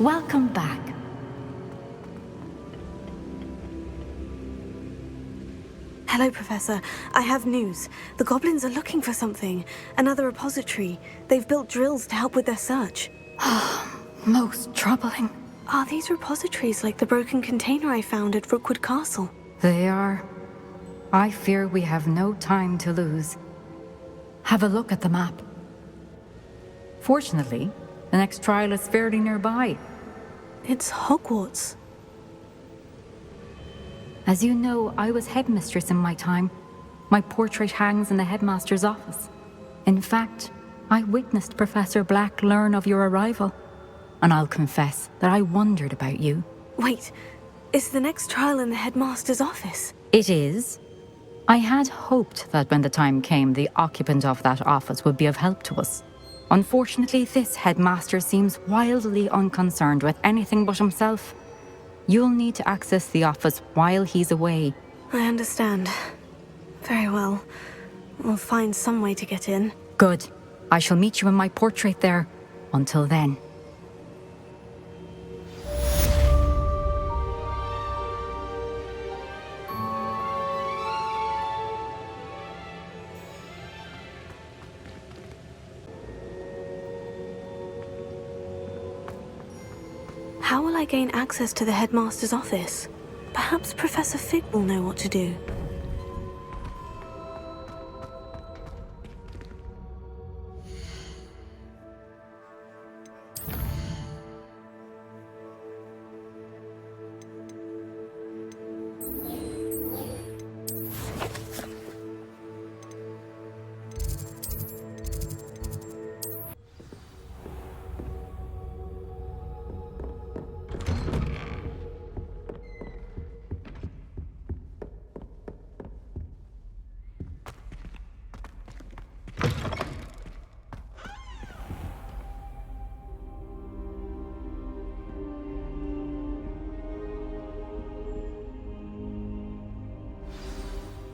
Welcome back. Hello, Professor. I have news. The goblins are looking for something. Another repository. They've built drills to help with their search. Most troubling. Are these repositories like the broken container I found at Rookwood Castle? They are. I fear we have no time to lose. Have a look at the map. Fortunately, the next trial is fairly nearby. It's Hogwarts. As you know, I was headmistress in my time. My portrait hangs in the headmaster's office. In fact, I witnessed Professor Black learn of your arrival. And I'll confess that I wondered about you. Wait, is the next trial in the headmaster's office? It is. I had hoped that when the time came, the occupant of that office would be of help to us. Unfortunately, this headmaster seems wildly unconcerned with anything but himself. You'll need to access the office while he's away. I understand. Very well. We'll find some way to get in. Good. I shall meet you in my portrait there. Until then. How will I gain access to the headmaster's office? Perhaps Professor Fig will know what to do.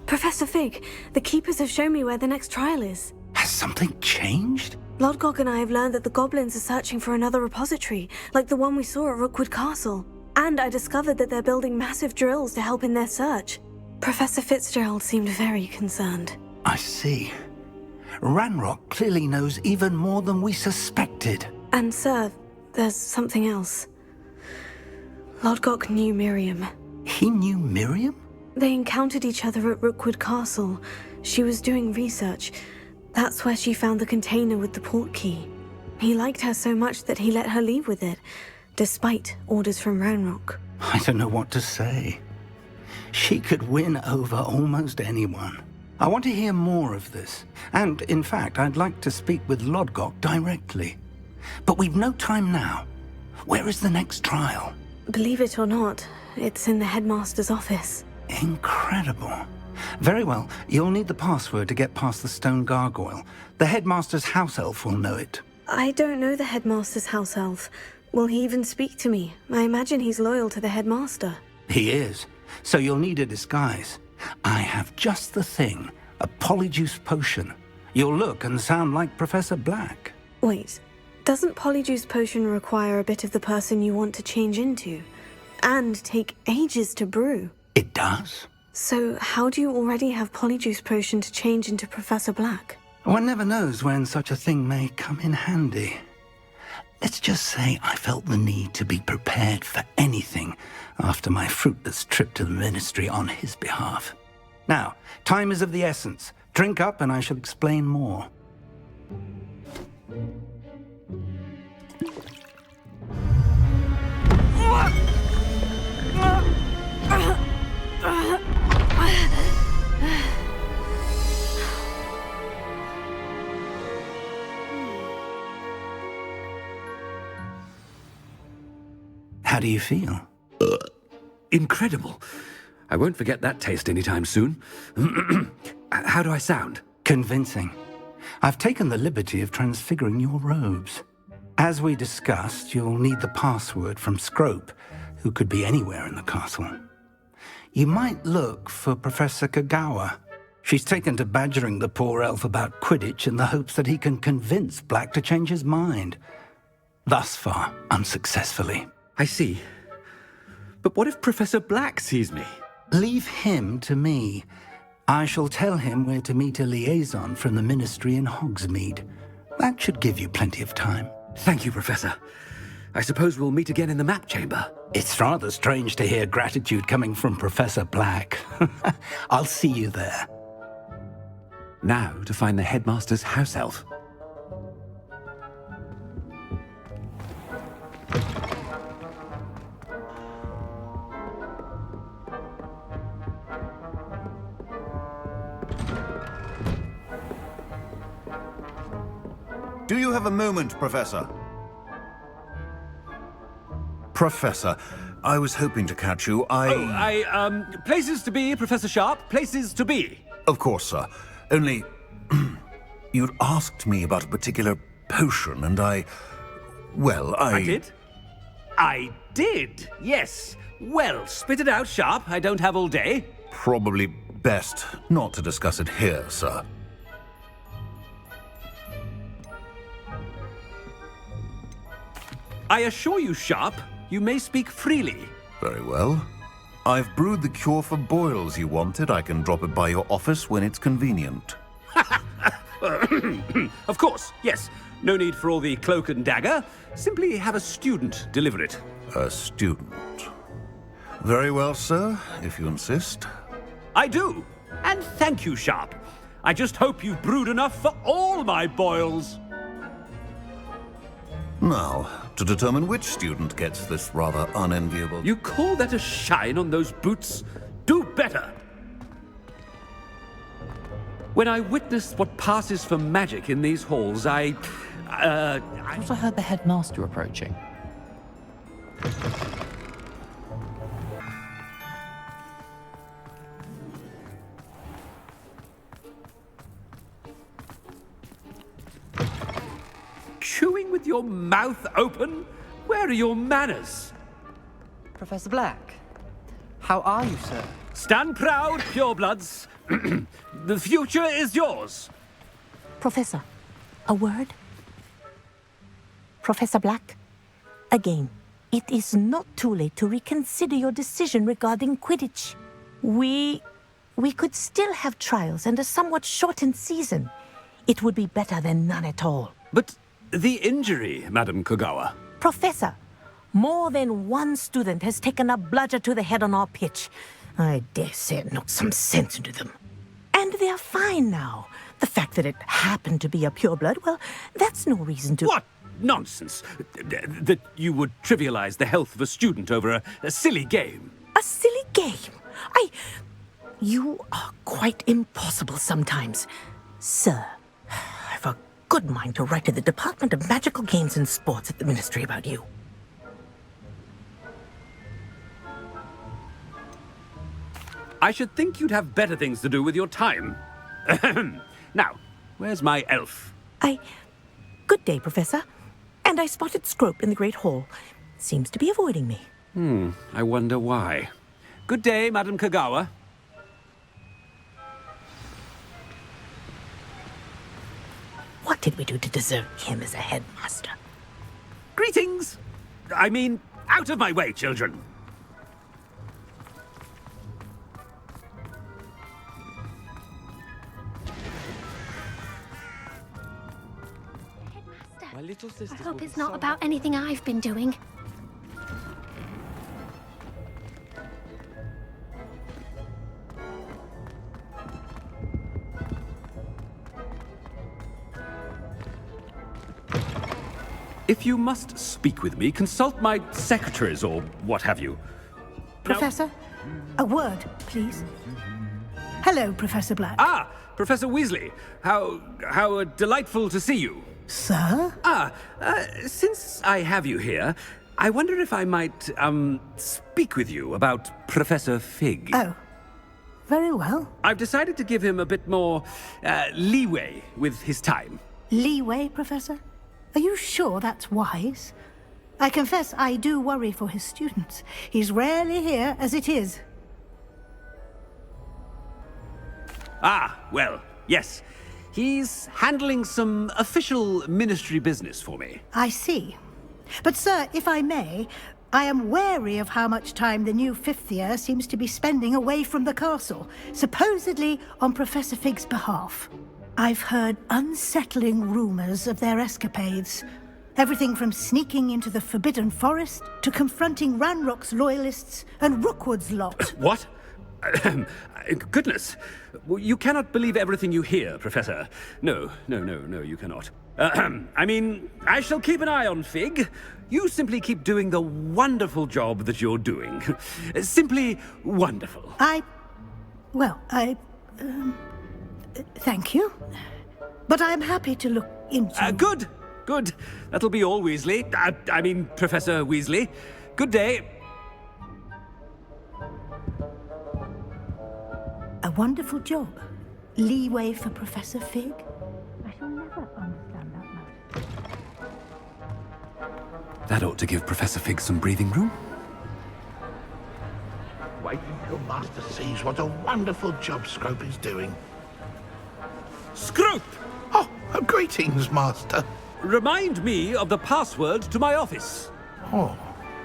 Professor Fig, the Keepers have shown me where the next trial is. Has something changed? Lodgok and I have learned that the goblins are searching for another repository, like the one we saw at Rookwood Castle. And I discovered that they're building massive drills to help in their search. Professor Fitzgerald seemed very concerned. I see. Ranrock clearly knows even more than we suspected. And sir, there's something else. Lodgok knew Miriam. He knew Miriam? They encountered each other at Rookwood Castle. She was doing research. That's where she found the container with the port key. He liked her so much that he let her leave with it, despite orders from Ranrock. I don't know what to say. She could win over almost anyone. I want to hear more of this. And, in fact, I'd like to speak with Lodgok directly. But we've no time now. Where is the next trial? Believe it or not, it's in the headmaster's office. Incredible. Very well, you'll need the password to get past the stone gargoyle. The headmaster's house elf will know it. I don't know the headmaster's house elf. Will he even speak to me? I imagine he's loyal to the headmaster. He is, so you'll need a disguise. I have just the thing, a polyjuice potion. You'll look and sound like Professor Black. Wait, doesn't polyjuice potion require a bit of the person you want to change into? And take ages to brew? It does. So how do you already have polyjuice potion to change into Professor Black? One never knows when such a thing may come in handy. Let's just say I felt the need to be prepared for anything after my fruitless trip to the ministry on his behalf. Now, time is of the essence. Drink up and I shall explain more. How do you feel? Incredible. I won't forget that taste anytime soon. How do I sound? Convincing. I've taken the liberty of transfiguring your robes. As we discussed, you'll need the password from Scrope, who could be anywhere in the castle. You might look for Professor Kagawa. She's taken to badgering the poor elf about Quidditch in the hopes that he can convince Black to change his mind. Thus far, unsuccessfully. I see. But what if Professor Black sees me? Leave him to me. I shall tell him where to meet a liaison from the Ministry in Hogsmeade. That should give you plenty of time. Thank you, Professor. I suppose we'll meet again in the map chamber. It's rather strange to hear gratitude coming from Professor Black. I'll see you there. Now to find the headmaster's house elf. Do you have a moment, Professor? Professor, I was hoping to catch you. Places to be, Professor Sharp. Places to be. Of course, sir. Only, you'd asked me about a particular potion, and I did? I did, yes. Well, spit it out, Sharp. I don't have all day. Probably best not to discuss it here, sir. I assure you, Sharp, you may speak freely. Very well. I've brewed the cure for boils you wanted. I can drop it by your office when it's convenient. Of course, yes. No need for all the cloak and dagger. Simply have a student deliver it. A student. Very well, sir, if you insist. I do. And thank you, Sharp. I just hope you've brewed enough for all my boils. Now, to determine which student gets this rather unenviable... You call that a shine on those boots? Do better! When I witness what passes for magic in these halls, I thought I heard the headmaster approaching. Chewing with your mouth open? Where are your manners? Professor Black, how are you, sir? Stand proud, purebloods. The future is yours. Professor, a word? Professor Black, again, it is not too late to reconsider your decision regarding Quidditch. We could still have trials and a somewhat shortened season. It would be better than none at all. But the injury, Madam Kogawa. Professor, more than one student has taken a bludger to the head on our pitch. I dare say it knocked some sense into them. And they're fine now. The fact that it happened to be a pureblood, well, that's no reason to... What nonsense! That you would trivialize the health of a student over a silly game. A silly game? You are quite impossible sometimes. Sir, I've a good mind to write to the Department of Magical Games and Sports at the Ministry about you. I should think you'd have better things to do with your time. Now, where's my elf? Good day, Professor. And I spotted Scrope in the Great Hall. Seems to be avoiding me. I wonder why. Good day, Madam Kogawa. What did we do to deserve him as a headmaster? Greetings! I mean, out of my way, children. I hope it's not about anything I've been doing. If you must speak with me, consult my secretaries or what have you. Professor, a word, please. Hello, Professor Black. Ah, Professor Weasley. How delightful to see you. Sir? Since I have you here, I wonder if I might, speak with you about Professor Fig. Oh, very well. I've decided to give him a bit more, leeway with his time. Leeway, Professor? Are you sure that's wise? I confess I do worry for his students. He's rarely here as it is. Ah, well, yes. He's handling some official ministry business for me. I see. But, sir, if I may, I am wary of how much time the new fifth year seems to be spending away from the castle, supposedly on Professor Fig's behalf. I've heard unsettling rumors of their escapades. Everything from sneaking into the Forbidden Forest to confronting Ranrock's loyalists and Rookwood's lot. What? Goodness. You cannot believe everything you hear, Professor. No, you cannot. I mean, I shall keep an eye on Fig. You simply keep doing the wonderful job that you're doing. Simply wonderful. Thank you. But I'm happy to look into... Good. That'll be all, Weasley. I mean, Professor Weasley. Good day. A wonderful job. Leeway for Professor Fig. I shall never understand that much. That ought to give Professor Fig some breathing room. Wait until Master sees what a wonderful job Scrope is doing. Scrope! Oh, greetings, Master. Remind me of the password to my office. Oh,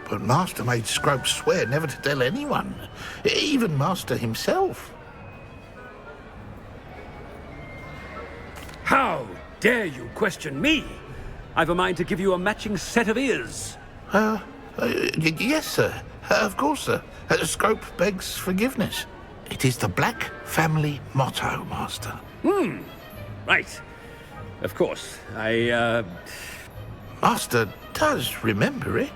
but Master made Scrope swear never to tell anyone, even Master himself. How dare you question me? I've a mind to give you a matching set of ears. Yes, sir. Of course, sir. Scrope begs forgiveness. It is the Black family motto, Master. Right. Of course. Master does remember it.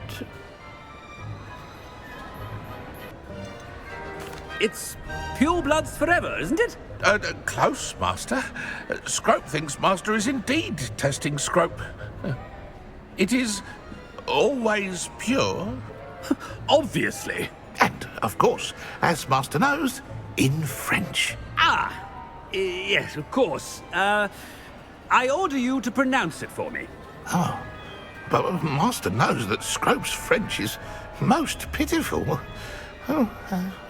It's pure bloods forever, isn't it? Close, Master. Scrope thinks Master is indeed testing Scrope. It is always pure. Obviously. And, of course, as Master knows, in French. Yes, of course. I order you to pronounce it for me. Oh, but Master knows that Scrope's French is most pitiful. Oh,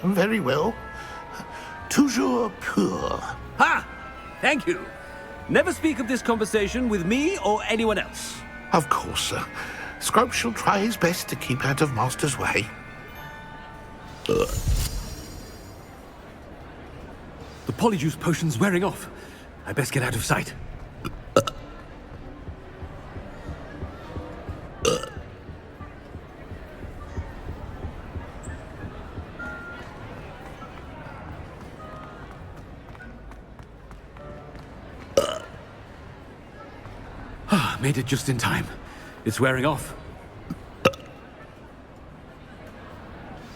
very well. Toujours pur. Ha! Thank you. Never speak of this conversation with me or anyone else. Of course, sir. Scrope shall try his best to keep out of Master's way. The polyjuice potion's wearing off. I best get out of sight. Made it just in time. It's wearing off.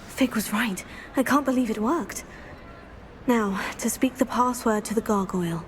Fig was right. I can't believe it worked. Now, to speak the password to the gargoyle.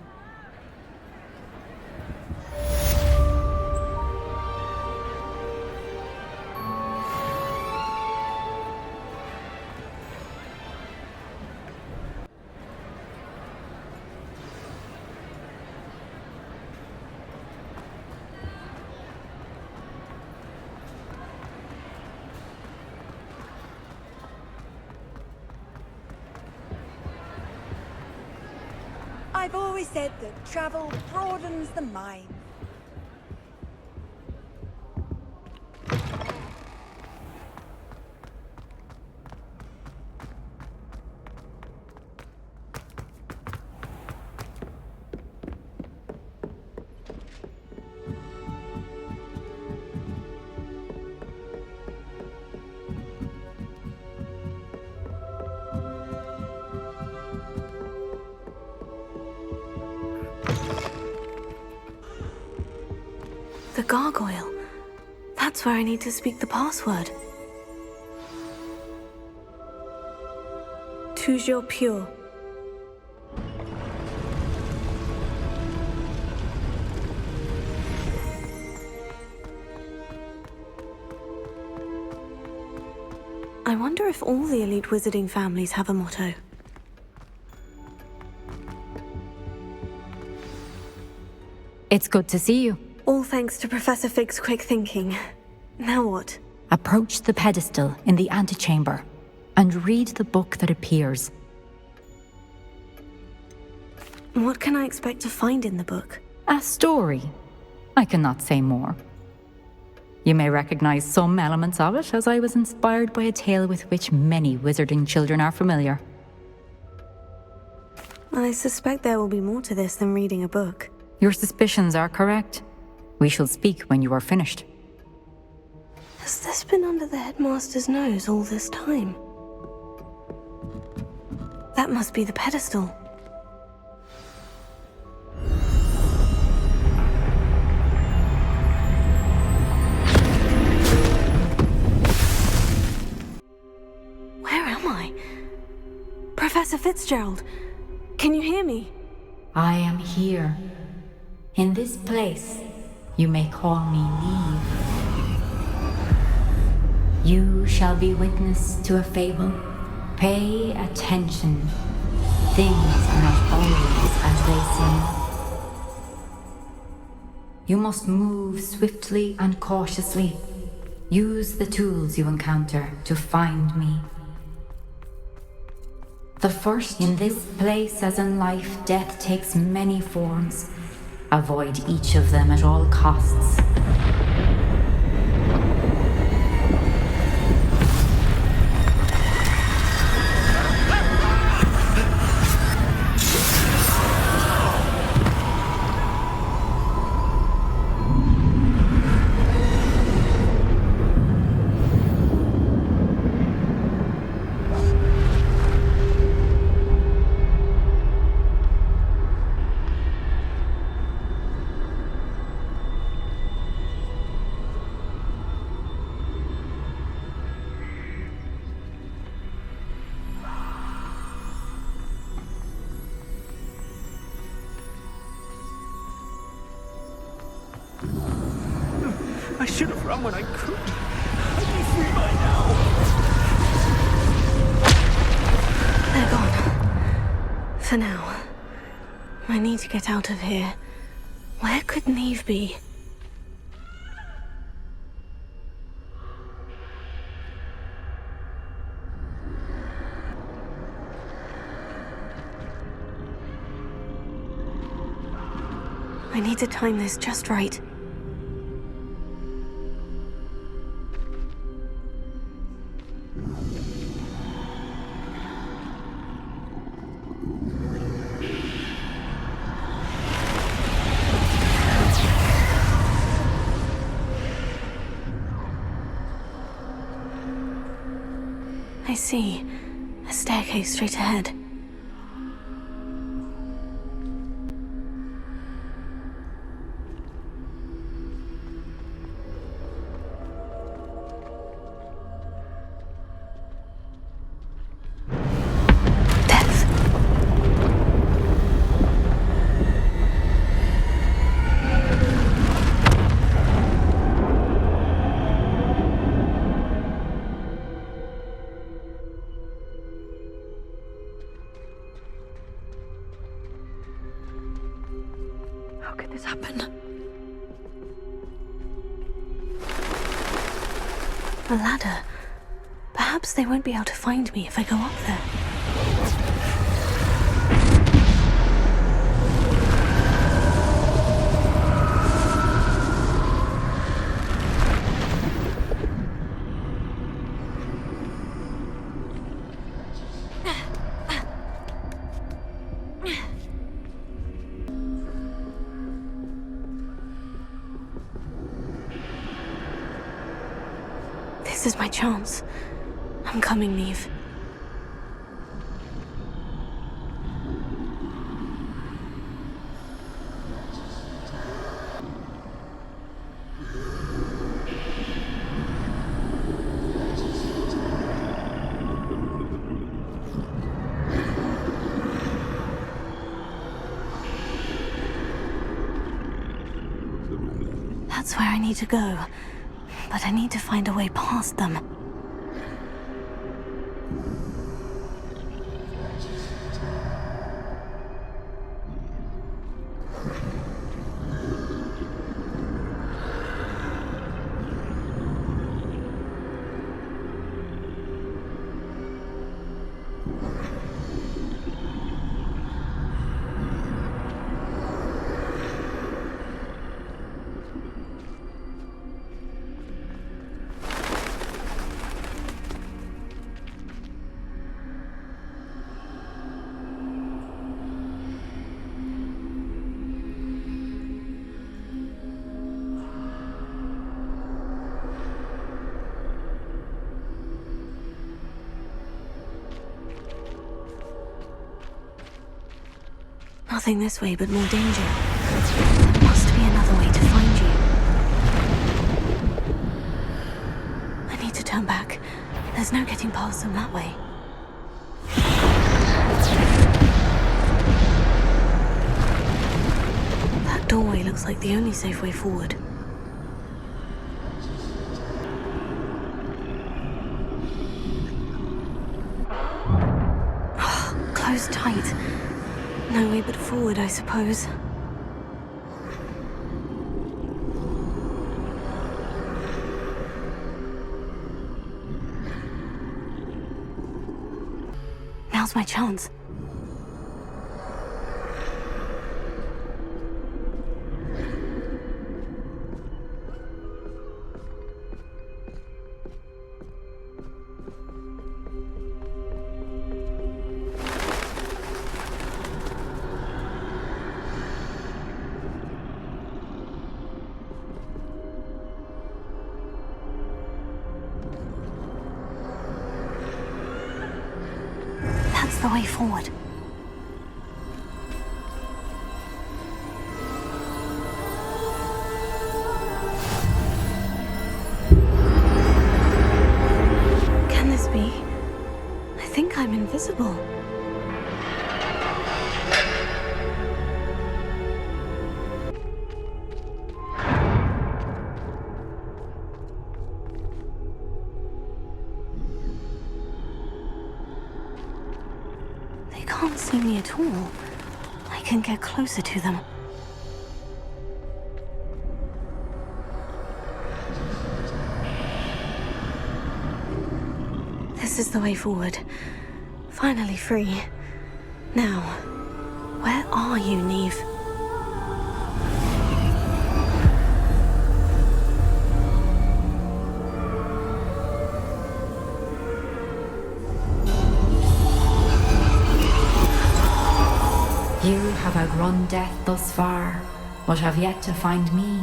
I've always said that travel broadens the mind. The gargoyle. That's where I need to speak the password. Toujours pur. I wonder if all the elite wizarding families have a motto. It's good to see you. All thanks to Professor Fig's quick thinking. Now what? Approach the pedestal in the antechamber and read the book that appears. What can I expect to find in the book? A story. I cannot say more. You may recognize some elements of it, as I was inspired by a tale with which many wizarding children are familiar. I suspect there will be more to this than reading a book. Your suspicions are correct. We shall speak when you are finished. Has this been under the headmaster's nose all this time? That must be the pedestal. Where am I? Professor Fitzgerald, can you hear me? I am here. In this place, you may call me Niamh. You shall be witness to a fable. Pay attention. Things are not always as they seem. You must move swiftly and cautiously. Use the tools you encounter to find me. The first in this place, as in life, death takes many forms. Avoid each of them at all costs. I should have run when I could. I'd be free by now. They're gone. For now. I need to get out of here. Where could Niamh be? I need to time this just right. I see. A staircase straight ahead. How could this happen? A ladder. Perhaps they won't be able to find me if I go up there. This is my chance. I'm coming, Niamh. That's where I need to go. But I need to find a way past them. Nothing this way but more danger. There must be another way to find you. I need to turn back. There's no getting past them that way. That doorway looks like the only safe way forward. Closed tight. No way but forward, I suppose. Now's my chance. The way forward. Can this be? I think I'm invisible. Can't see me at all. I can get closer to them. This is the way forward. Finally free. Now, where are you, Niamh? You have outrun death thus far, but have yet to find me.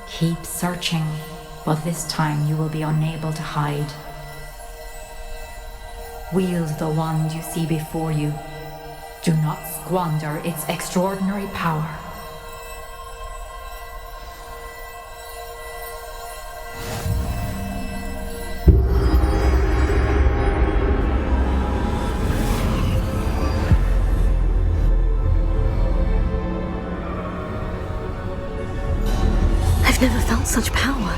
Keep searching, but this time you will be unable to hide. Wield the wand you see before you. Do not squander its extraordinary power. I've never felt such power.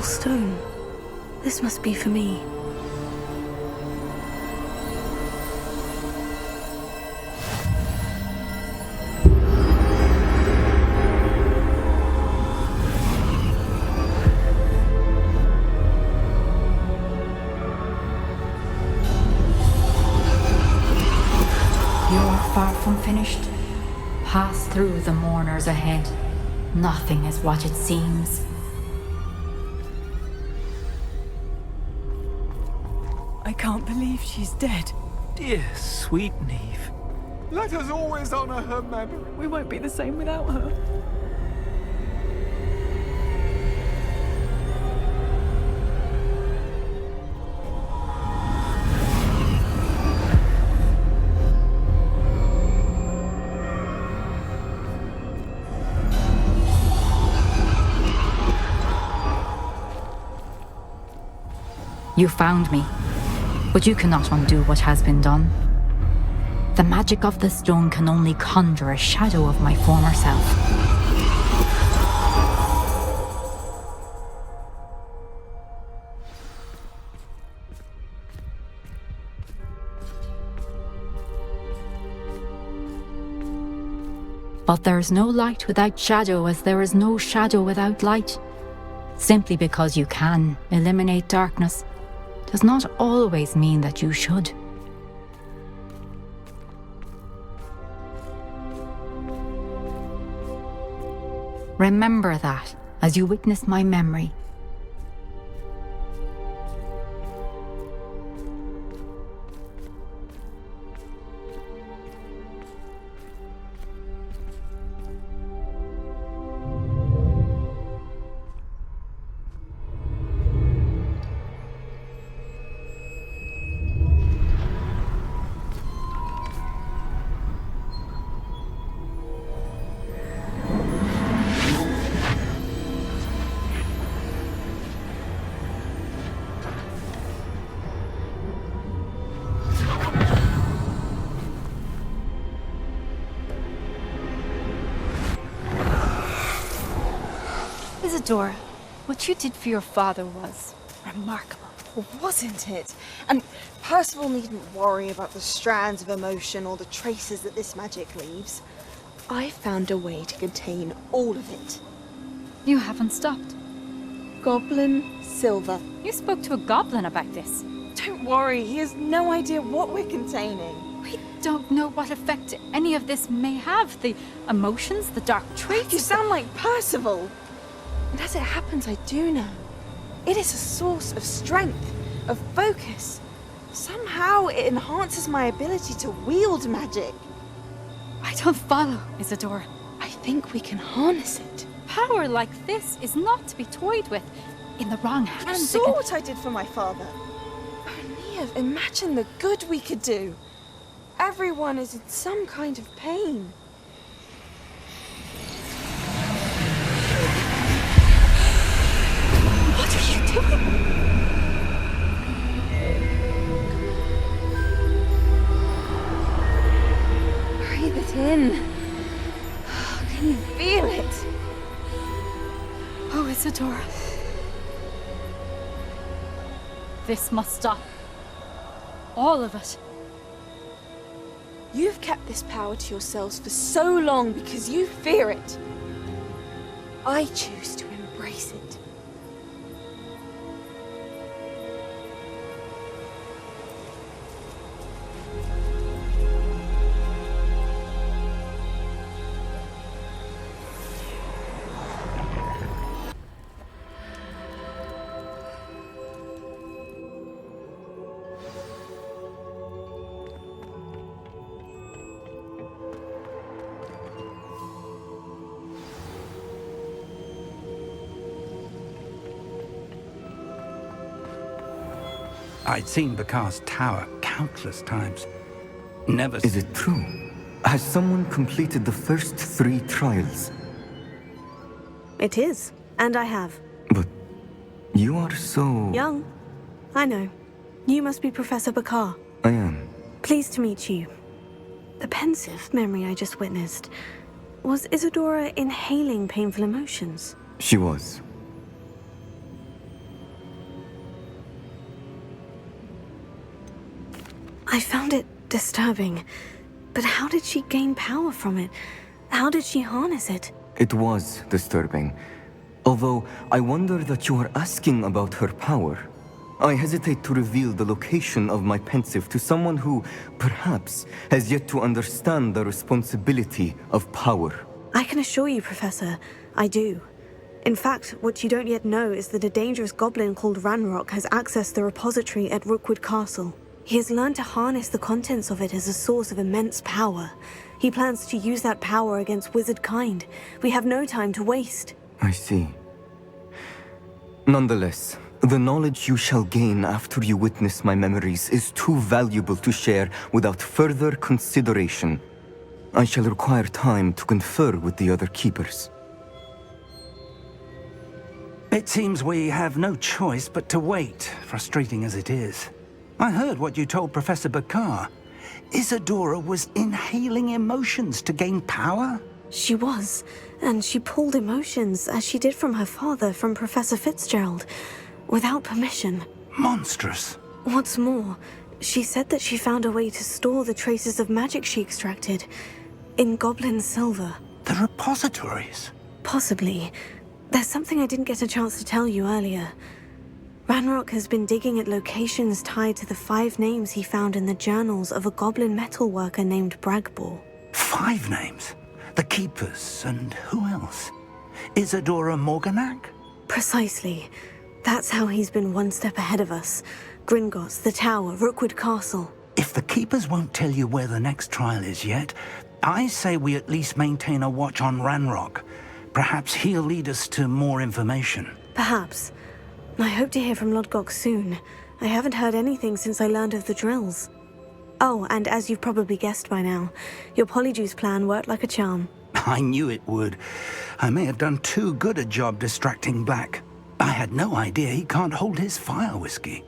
magical stone. This must be for me. You're far from finished. Pass through the mourners ahead. Nothing is what it seems. I can't believe she's dead. Dear, sweet Niamh. Let us always honor her memory. We won't be the same without her. You found me, but you cannot undo what has been done. The magic of the stone can only conjure a shadow of my former self. But there is no light without shadow, as there is no shadow without light. Simply because you can eliminate darkness does not always mean that you should. Remember that as you witness my memory. Isadora, what you did for your father was remarkable. Well, wasn't it? And Percival needn't worry about the strands of emotion or the traces that this magic leaves. I found a way to contain all of it. You haven't stopped. Goblin Silver. You spoke to a goblin about this. Don't worry, he has no idea what we're containing. We don't know what effect any of this may have. The emotions, the dark traits. You sound like Percival. And as it happens, I do know. It is a source of strength, of focus. Somehow it enhances my ability to wield magic. I don't follow, Isadora. I think we can harness it. Power like this is not to be toyed with. In the wrong hands. You saw what I did for my father. Oh, Niamh, imagine the good we could do. Everyone is in some kind of pain. What are you doing? Breathe it in. Can you feel it? Oh, Isadora. This must stop. All of it. You've kept this power to yourselves for so long because you fear it. I choose to embrace it. I'd seen Bakar's tower countless times. Never. Is it true? Has someone completed the first 3 trials? It is, and I have. But you are so... Young. I know. You must be Professor Bakar. I am. Pleased to meet you. The pensive memory I just witnessed. Was Isadora inhaling painful emotions? She was. I found it disturbing. But how did she gain power from it? How did she harness it? It was disturbing. Although I wonder that you are asking about her power. I hesitate to reveal the location of my pensive to someone who, perhaps, has yet to understand the responsibility of power. I can assure you, Professor, I do. In fact, what you don't yet know is that a dangerous goblin called Ranrock has accessed the repository at Rookwood Castle. He has learned to harness the contents of it as a source of immense power. He plans to use that power against wizard kind. We have no time to waste. I see. Nonetheless, the knowledge you shall gain after you witness my memories is too valuable to share without further consideration. I shall require time to confer with the other keepers. It seems we have no choice but to wait, frustrating as it is. I heard what you told Professor Bakar. Isadora was inhaling emotions to gain power? She was, and she pulled emotions, as she did from her father, from Professor Fitzgerald, without permission. Monstrous. What's more, she said that she found a way to store the traces of magic she extracted in goblin silver. The repositories? Possibly. There's something I didn't get a chance to tell you earlier. Ranrock has been digging at locations tied to the 5 names he found in the journals of a goblin metalworker named Bragbor. 5 names? The Keepers, and who else? Isadora Morganac? Precisely. That's how he's been one step ahead of us. Gringotts, the Tower, Rookwood Castle. If the Keepers won't tell you where the next trial is yet, I say we at least maintain a watch on Ranrock. Perhaps he'll lead us to more information. Perhaps. I hope to hear from Lodgok soon. I haven't heard anything since I learned of the drills. Oh, and as you've probably guessed by now, your Polyjuice plan worked like a charm. I knew it would. I may have done too good a job distracting Black. I had no idea he can't hold his fire whiskey.